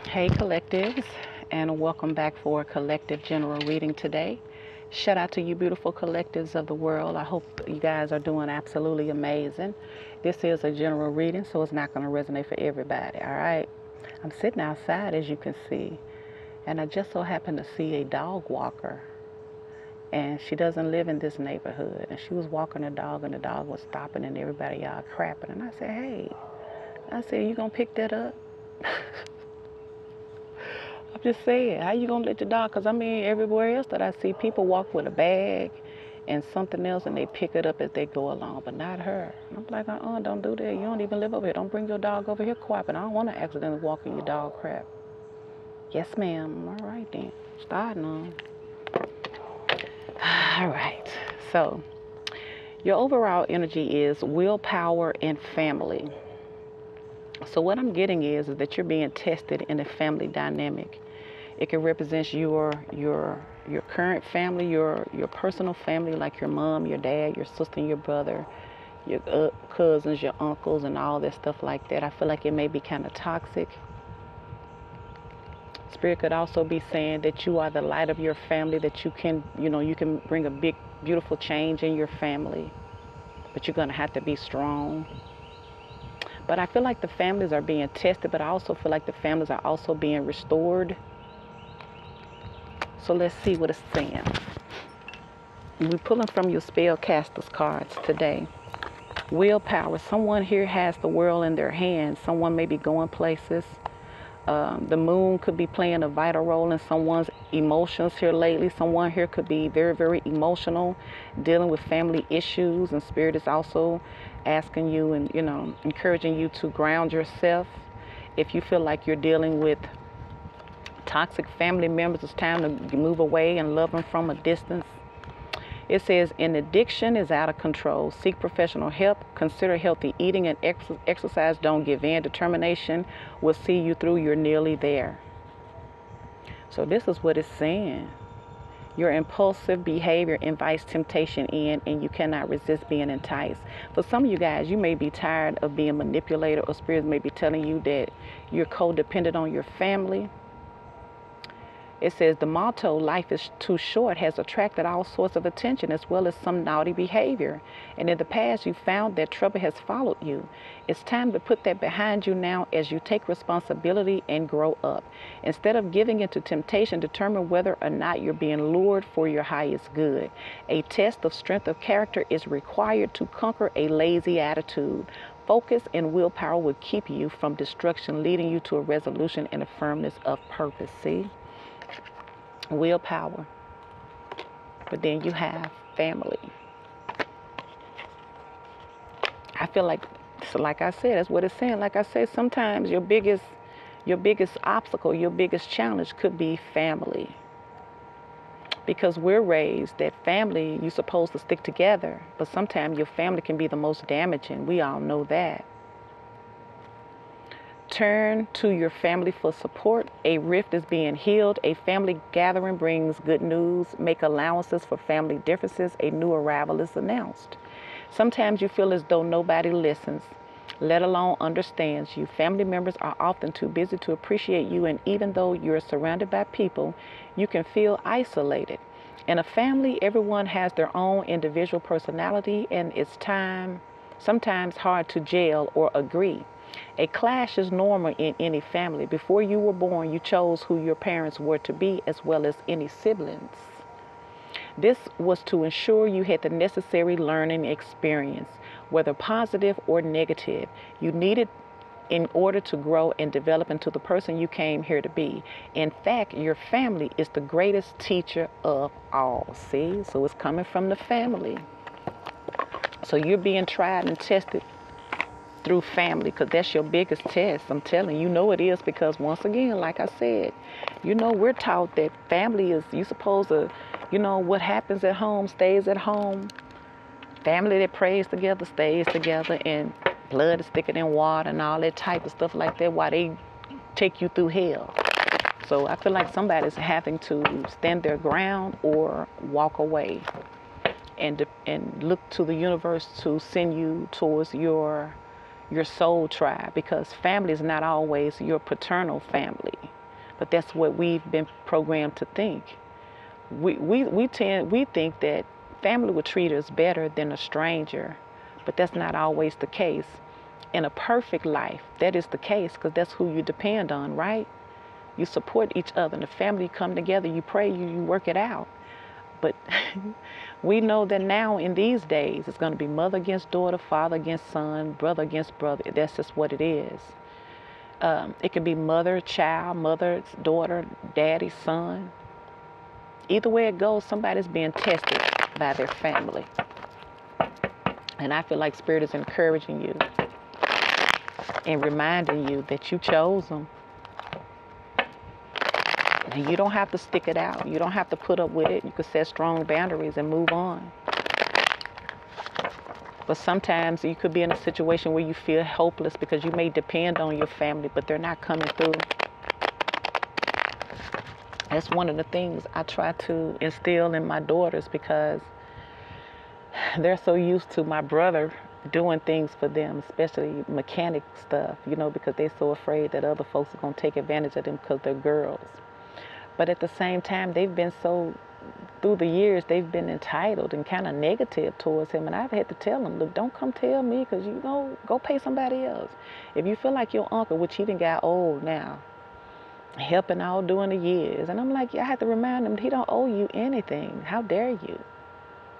Hey, collectives, and welcome back for a collective general reading today. Shout out to you, beautiful collectives of the world. I hope you guys are doing absolutely amazing. This is a general reading, so it's not going to resonate for everybody, all right? I'm sitting outside, as you can see, and I just so happened to see a dog walker, and she doesn't live in this neighborhood. And she was walking the dog, and the dog was stopping, and everybody y'all crapping. And I said, hey, I said, you gonna pick that up? I'm just saying, how you gonna let your dog? Cause I mean, everywhere else that I see, people walk with a bag and something else, and they pick it up as they go along, but not her. And I'm like, don't do that. You don't even live over here. Don't bring your dog over here quapping. I don't want to accidentally walk in your dog crap. Yes, ma'am. All right then. Starting on. All right. So your overall energy is willpower and family. So what I'm getting is that you're being tested in a family dynamic. It can represent your current family, your personal family, like your mom, your dad, your sister, and your brother, your cousins, your uncles, and all that stuff like that. I feel like it may be kind of toxic. Spirit could also be saying that you are the light of your family, that you can bring a big, beautiful change in your family, but you're gonna have to be strong. But I feel like the families are being tested, but I also feel like the families are also being restored. So let's see what it's saying. We're pulling from your spellcasters cards today. Willpower. Someone here has the world in their hands. Someone may be going places. The moon could be playing a vital role in someone's emotions here lately. Someone here could be very, very emotional, dealing with family issues. And Spirit is also asking you and, encouraging you to ground yourself. If you feel like you're dealing with toxic family members, it's time to move away and love them from a distance. It says, an addiction is out of control. Seek professional help. Consider healthy eating and exercise. Don't give in. Determination will see you through. You're nearly there. So this is what it's saying. Your impulsive behavior invites temptation in, and you cannot resist being enticed. For some of you guys, you may be tired of being manipulated, or spirits may be telling you that you're codependent on your family. It says the motto, life is too short, has attracted all sorts of attention as well as some naughty behavior. And in the past, you found that trouble has followed you. It's time to put that behind you now as you take responsibility and grow up. Instead of giving into temptation, determine whether or not you're being lured for your highest good. A test of strength of character is required to conquer a lazy attitude. Focus and willpower will keep you from destruction, leading you to a resolution and a firmness of purpose. See? Willpower, but then you have family. I feel like, so like I said, that's what it's saying. Like I said, sometimes your biggest obstacle, your biggest challenge could be family, because we're raised that family, you're supposed to stick together, but sometimes your family can be the most damaging. We all know that. Turn to your family for support. A rift is being healed. A family gathering brings good news. Make allowances for family differences. A new arrival is announced. Sometimes you feel as though nobody listens, let alone understands you. Family members are often too busy to appreciate you, and even though you're surrounded by people, you can feel isolated. In a family, everyone has their own individual personality, and it's sometimes hard to gel or agree. A clash is normal in any family. Before you were born, you chose who your parents were to be, as well as any siblings. This was to ensure you had the necessary learning experience, whether positive or negative. You needed in order to grow and develop into the person you came here to be. In fact, your family is the greatest teacher of all. See? So it's coming from the family. So you're being tried and tested through family, because that's your biggest test. I'm telling you, it is, because once again, like I said, we're taught that family is, you supposed to, what happens at home stays at home. Family that prays together stays together, and blood is thicker than water and all that type of stuff like that, while they take you through hell. So I feel like somebody's having to stand their ground or walk away and look to the universe to send you towards your soul tribe, because family is not always your paternal family. But that's what we've been programmed to think. We think that family would treat us better than a stranger, but that's not always the case. In a perfect life, that is the case, because that's who you depend on, right? You support each other. In the family, you come together, you pray, you work it out. But we know that now in these days, it's going to be mother against daughter, father against son, brother against brother. That's just what it is. It could be mother, child, mother, daughter, daddy, son. Either way it goes, somebody's being tested by their family. And I feel like Spirit is encouraging you and reminding you that you chose them. And you don't have to stick it out. You don't have to put up with it. You can set strong boundaries and move on. But sometimes you could be in a situation where you feel hopeless because you may depend on your family, but they're not coming through. That's one of the things I try to instill in my daughters, because they're so used to my brother doing things for them, especially mechanic stuff, because they're so afraid that other folks are going to take advantage of them because they're girls. But at the same time, they've been through the years, they've been entitled and kind of negative towards him. And I've had to tell them, look, don't come tell me, because go pay somebody else. If you feel like your uncle, which he done got old now, helping all during the years. And I'm like, I have to remind him he don't owe you anything. How dare you?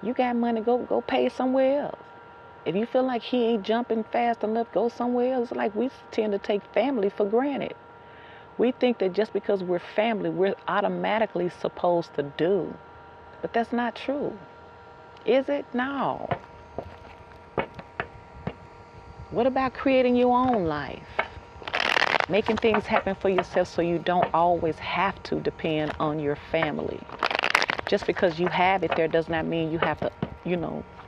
You got money, go pay somewhere else. If you feel like he ain't jumping fast enough, go somewhere else. Like, we tend to take family for granted. We think that just because we're family, we're automatically supposed to do. But that's not true. Is it? No. What about creating your own life? Making things happen for yourself so you don't always have to depend on your family. Just because you have it there does not mean you have to,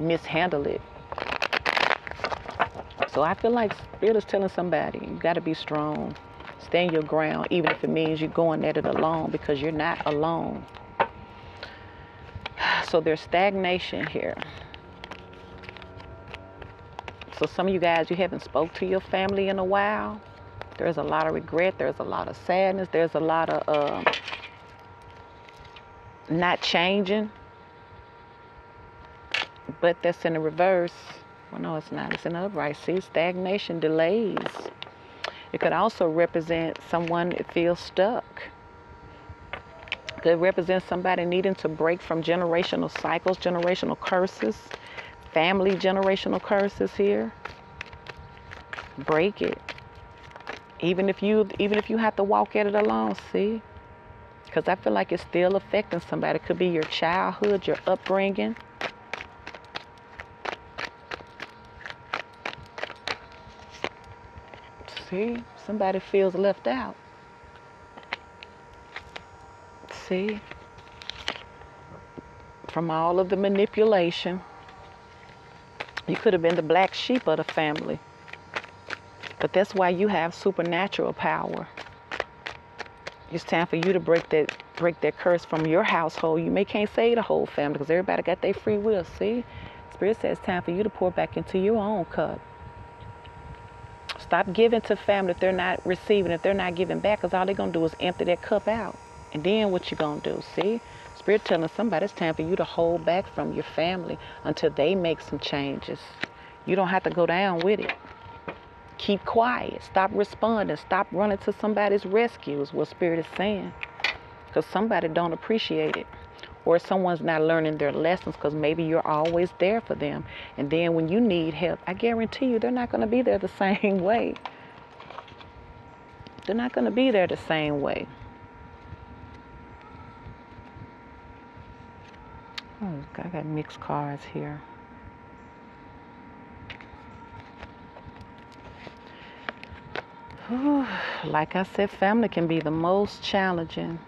mishandle it. So I feel like Spirit is telling somebody, you got to be strong. Stand your ground, even if it means you're going at it alone, because you're not alone. So there's stagnation here. So some of you guys, you haven't spoke to your family in a while. There's a lot of regret. There's a lot of sadness. There's a lot of not changing. But that's in the reverse. Well, no, it's not. It's in the upright. See, stagnation, delays. It could also represent someone that feels stuck. It could represent somebody needing to break from generational cycles, generational curses, family generational curses here. Break it. Even if you have to walk at it alone, see? Because I feel like it's still affecting somebody. It could be your childhood, your upbringing. See? Somebody feels left out. See? From all of the manipulation. You could have been the black sheep of the family. But that's why you have supernatural power. It's time for you to break that curse from your household. You can't save the whole family because everybody got their free will. See? Spirit says it's time for you to pour back into your own cup. Stop giving to family if they're not receiving, if they're not giving back, because all they're going to do is empty that cup out. And then what you going to do? See? Spirit telling somebody it's time for you to hold back from your family until they make some changes. You don't have to go down with it. Keep quiet. Stop responding. Stop running to somebody's rescue is what Spirit is saying. Because somebody don't appreciate it. Or someone's not learning their lessons because maybe you're always there for them. And then when you need help, I guarantee you they're not going to be there the same way. They're not going to be there the same way. Oh, I got mixed cards here. Whew. Like I said, family can be the most challenging.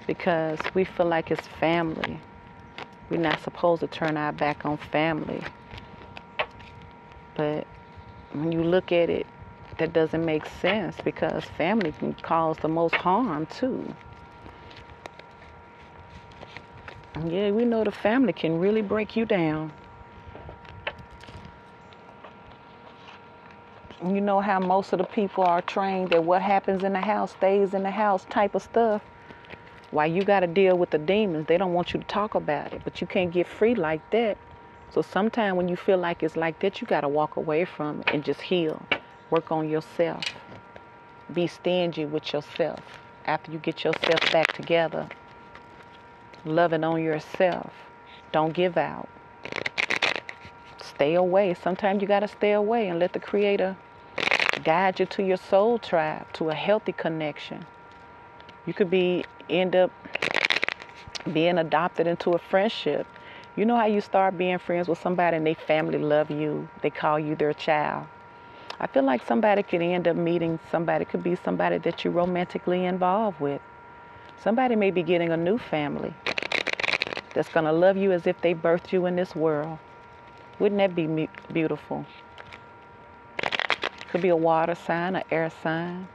Because we feel like it's family. We're not supposed to turn our back on family. But when you look at it, that doesn't make sense because family can cause the most harm too. And yeah, we know the family can really break you down. You know how most of the people are trained that what happens in the house stays in the house type of stuff. Why you got to deal with the demons. They don't want you to talk about it, but you can't get free like that. So sometimes when you feel like it's like that, you got to walk away from it and just heal. Work on yourself. Be stingy with yourself. After you get yourself back together, loving on yourself. Don't give out. Stay away. Sometimes you got to stay away and let the Creator guide you to your soul tribe, to a healthy connection. You could end up being adopted into a friendship. You know how you start being friends with somebody and they family love you. They call you their child. I feel like somebody could end up meeting somebody. Could be somebody that you're romantically involved with. Somebody may be getting a new family that's going to love you as if they birthed you in this world. Wouldn't that be beautiful? Could be a water sign, an air sign,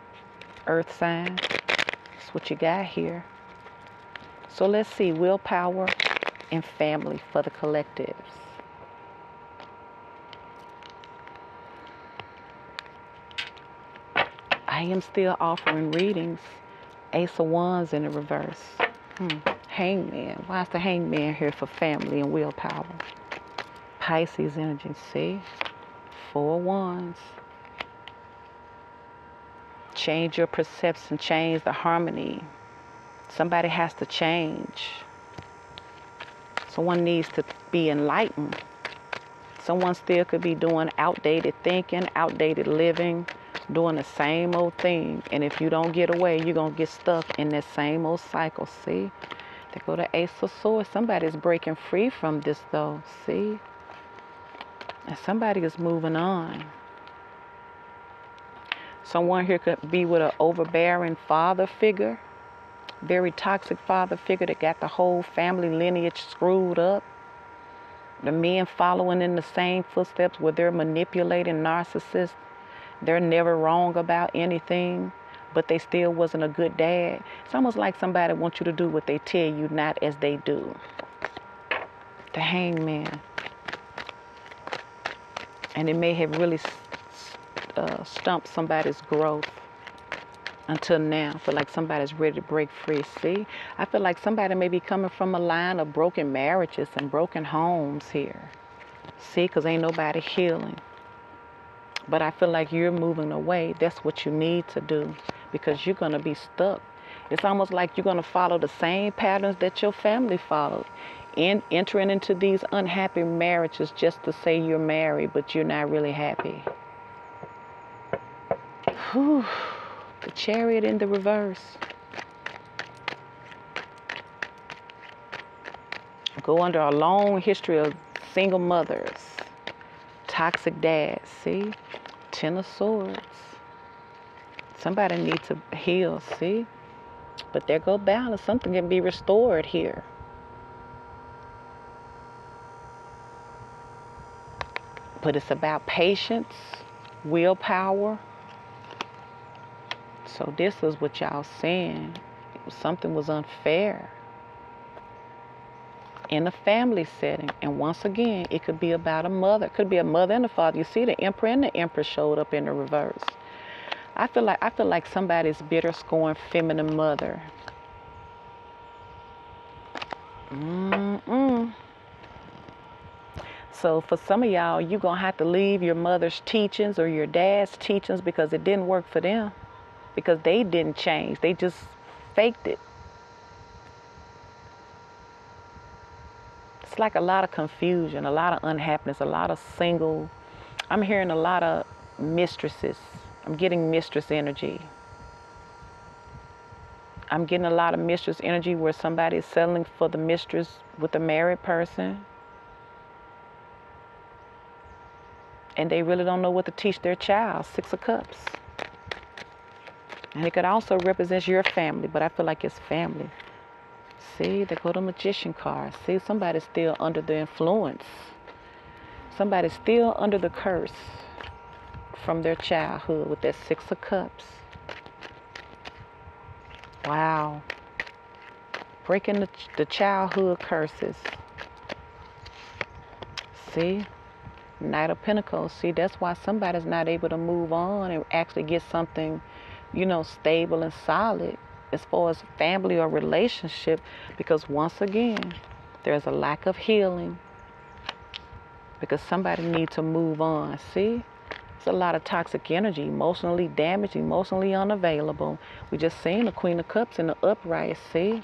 earth sign. That's what you got here. So let's see, willpower and family for the collectives. I am still offering readings. Ace of Wands in the reverse. Hangman. Why is the Hangman here for family and willpower? Pisces energy, see? 4 Wands. Change your perception, change the harmony. Somebody has to change. Someone needs to be enlightened. Someone still could be doing outdated thinking, outdated living, doing the same old thing. And if you don't get away, you're going to get stuck in that same old cycle. See? They go to Ace of Swords. Somebody's breaking free from this though. See? And somebody is moving on. Someone here could be with an overbearing father figure. Very toxic father figure that got the whole family lineage screwed up. The men following in the same footsteps where they're manipulating narcissists. They're never wrong about anything, but they still wasn't a good dad. It's almost like somebody wants you to do what they tell you, not as they do. The Hangman. And it may have really stumped somebody's growth until now. I feel like somebody's ready to break free. See? I feel like somebody may be coming from a line of broken marriages and broken homes here. See? Because ain't nobody healing. But I feel like you're moving away. That's what you need to do because you're going to be stuck. It's almost like you're going to follow the same patterns that your family followed. Entering into these unhappy marriages just to say you're married, but you're not really happy. Whew. The Chariot in the reverse. Go under a long history of single mothers. Toxic dads, see? 10 of Swords. Somebody needs to heal, see? But there go balance. Something can be restored here. But it's about patience, willpower. So this is what y'all saying. Something was unfair in a family setting. And once again, it could be about a mother. It could be a mother and a father. You see the Emperor and the Empress showed up in the reverse. I feel like somebody's bitter, scorned feminine mother. So for some of y'all, you're going to have to leave your mother's teachings or your dad's teachings because it didn't work for them. Because they didn't change. They just faked it. It's like a lot of confusion, a lot of unhappiness, a lot of single. I'm hearing a lot of mistresses. I'm getting mistress energy. I'm getting a lot of mistress energy where somebody is settling for the mistress with a married person. And they really don't know what to teach their child. 6 of Cups. And it could also represent your family, but I feel like it's family. See, they go to Magician card. See, somebody's still under the influence. Somebody's still under the curse from their childhood with that 6 of Cups. Wow. Breaking the childhood curses. See? Knight of Pentacles. See, that's why somebody's not able to move on and actually get something, stable and solid as far as family or relationship, because once again, there's a lack of healing because somebody needs to move on. See? It's a lot of toxic energy, emotionally damaged, emotionally unavailable. We just seen the Queen of Cups in the upright, see?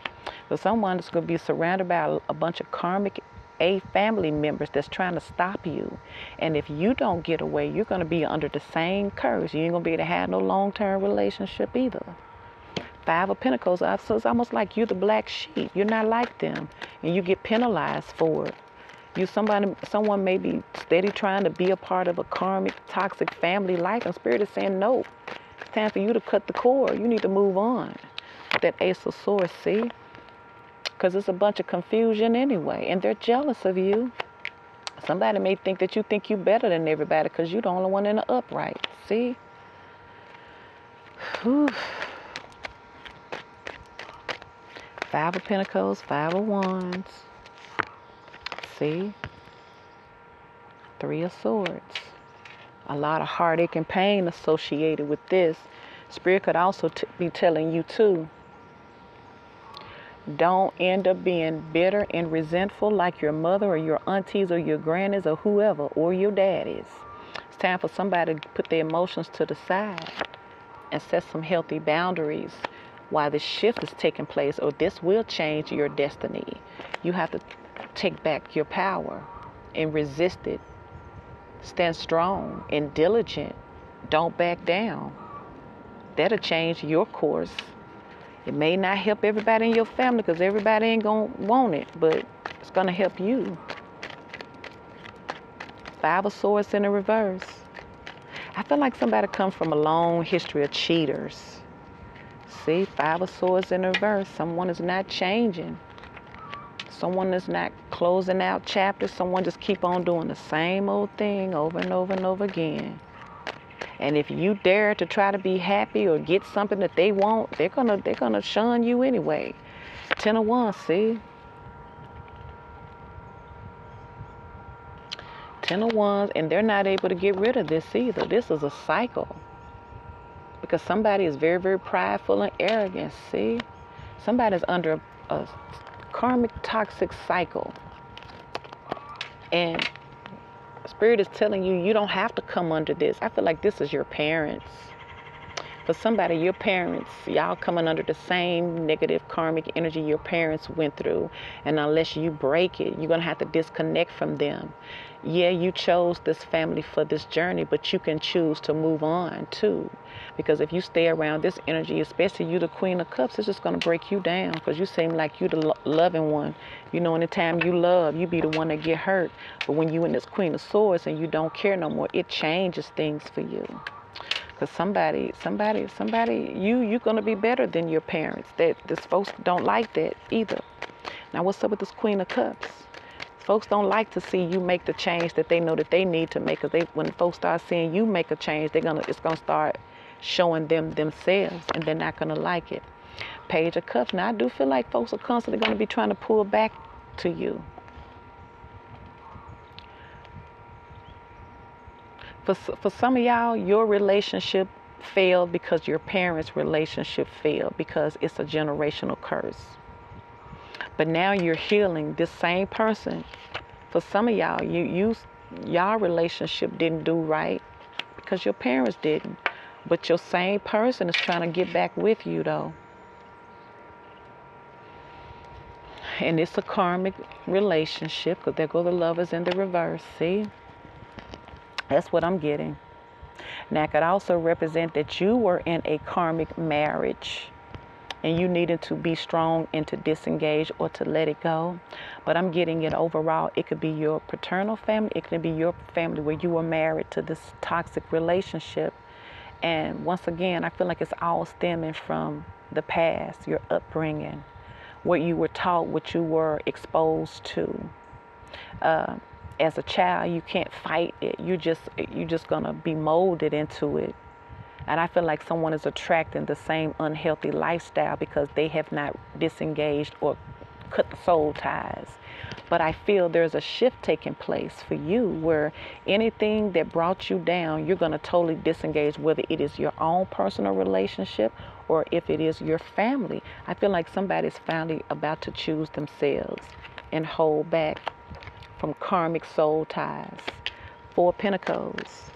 But someone is going to be surrounded by a bunch of karmic family members that's trying to stop you. And if you don't get away, you're going to be under the same curse. You ain't going to be able to have no long-term relationship either. Five of Pentacles, so it's almost like you're the black sheep. You're not like them, and you get penalized for it. Someone may be steady trying to be a part of a karmic, toxic family life, and Spirit is saying, no, it's time for you to cut the cord. You need to move on. That Ace of Swords, see? Because it's a bunch of confusion anyway, and they're jealous of you. Somebody may think that you think you're better than everybody because you're the only one in the upright, see? Whew. Five of Pentacles, Five of Wands. See? Three of Swords. A lot of heartache and pain associated with this. Spirit could also be telling you too, don't end up being bitter and resentful like your mother or your aunties or your grannies or whoever, or your daddies. It's time for somebody to put their emotions to the side and set some healthy boundaries while this shift is taking place, or this will change your destiny. You have to take back your power and resist it. Stand strong and diligent. Don't back down. That'll change your course. It may not help everybody in your family because everybody ain't going to want it, but it's going to help you. Five of Swords in the reverse. I feel like somebody comes from a long history of cheaters. See, Five of Swords in the reverse. Someone is not changing. Someone is not closing out chapters. Someone just keep on doing the same old thing over and over and over again. And if you dare to try to be happy or get something that they want, they're gonna shun you anyway. Ten of Wands, see? Ten of Wands, and they're not able to get rid of this either. This is a cycle. Because somebody is very, very prideful and arrogant, see? Somebody's under a karmic toxic cycle. And Spirit is telling you, you don't have to come under this. I feel like this is your parents. For somebody, your parents, y'all coming under the same negative karmic energy your parents went through. And unless you break it, you're going to have to disconnect from them. Yeah, you chose this family for this journey, but you can choose to move on too. Because if you stay around this energy, especially you, the Queen of Cups, it's just going to break you down because you seem like you the loving one. Anytime you love, you be the one that get hurt. But when you in this Queen of Swords and you don't care no more, it changes things for you. Because you're going to be better than your parents. This folks don't like that either. Now, what's up with this Queen of Cups? Folks don't like to see you make the change that they know that they need to make. Because when folks start seeing you make a change, it's going to start showing them themselves. And they're not going to like it. Page of Cups. Now, I do feel like folks are constantly going to be trying to pull back to you. For some of y'all, your relationship failed because your parents' relationship failed because it's a generational curse. But now you're healing this same person. For some of y'all, y'all relationship didn't do right because your parents didn't. But your same person is trying to get back with you though. And it's a karmic relationship because there go the Lovers in the reverse, see? That's what I'm getting. Now, it could also represent that you were in a karmic marriage and you needed to be strong and to disengage or to let it go. But I'm getting it overall. It could be your paternal family. It could be your family where you were married to this toxic relationship. And once again, I feel like it's all stemming from the past, your upbringing, what you were taught, what you were exposed to. As a child, you can't fight it. You're just gonna be molded into it. And I feel like someone is attracting the same unhealthy lifestyle because they have not disengaged or cut the soul ties. But I feel there's a shift taking place for you where anything that brought you down, you're going to totally disengage, whether it is your own personal relationship or if it is your family. I feel like somebody's finally about to choose themselves and hold back from karmic soul ties. 4 Pentacles.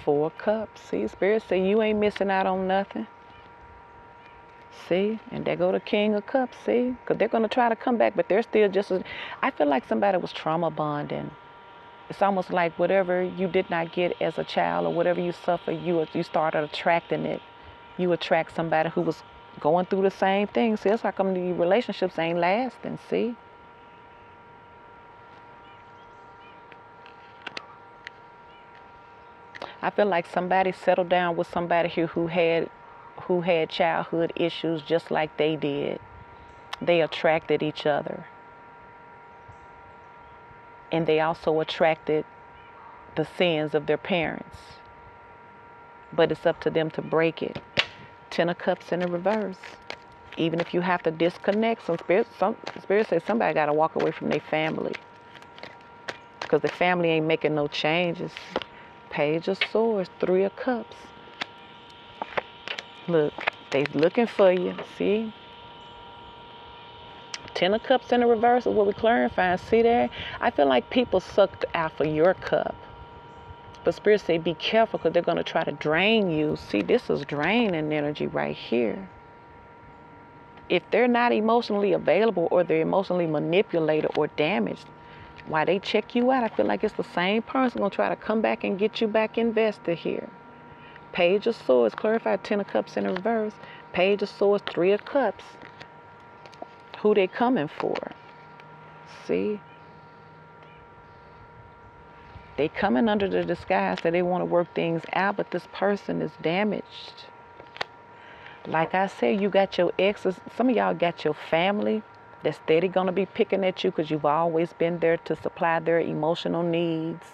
4 Cups. See, Spirit say you ain't missing out on nothing. See, and there go the King of Cups, see? Because they're going to try to come back, but they're still just as... I feel like somebody was trauma bonding. It's almost like whatever you did not get as a child or whatever you suffered, you started attracting it. You attract somebody who was going through the same thing. See, that's how come the relationships ain't lasting, see? I feel like somebody settled down with somebody here who had childhood issues just like they did. They attracted each other. And they also attracted the sins of their parents. But it's up to them to break it. 10 of Cups in the reverse. Even if you have to disconnect, some spirit says somebody got to walk away from their family. Because the family ain't making no changes. Page of Swords, 3 of Cups. Look, they looking for you, see? 10 of Cups in the reverse is what we're clarifying. See there? I feel like people sucked out for your cup. But Spirit say be careful because they're going to try to drain you. See, this is draining energy right here. If they're not emotionally available or they're emotionally manipulated or damaged, why they check you out, I feel like it's the same person going to try to come back and get you back invested here. Page of Swords, clarified 10 of Cups in the reverse. Page of Swords, 3 of Cups. Who they coming for? See? They coming under the disguise that they want to work things out, but this person is damaged. Like I said, you got your exes. Some of y'all got your family that's steady going to be picking at you because you've always been there to supply their emotional needs,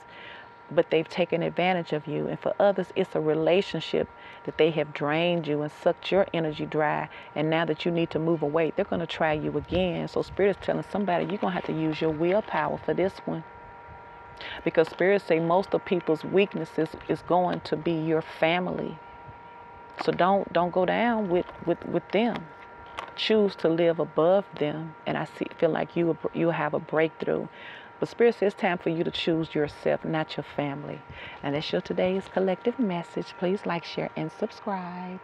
but they've taken advantage of you. And for others, it's a relationship that they have drained you and sucked your energy dry. And now that you need to move away, they're going to try you again. So Spirit is telling somebody you're going to have to use your willpower for this one. Because Spirit say most of people's weaknesses is going to be your family. So don't go down with them. Choose to live above them, and I feel like you have a breakthrough. But Spirit says it's time for you to choose yourself, not your family. And that's your today's collective message. Please like, share, and subscribe.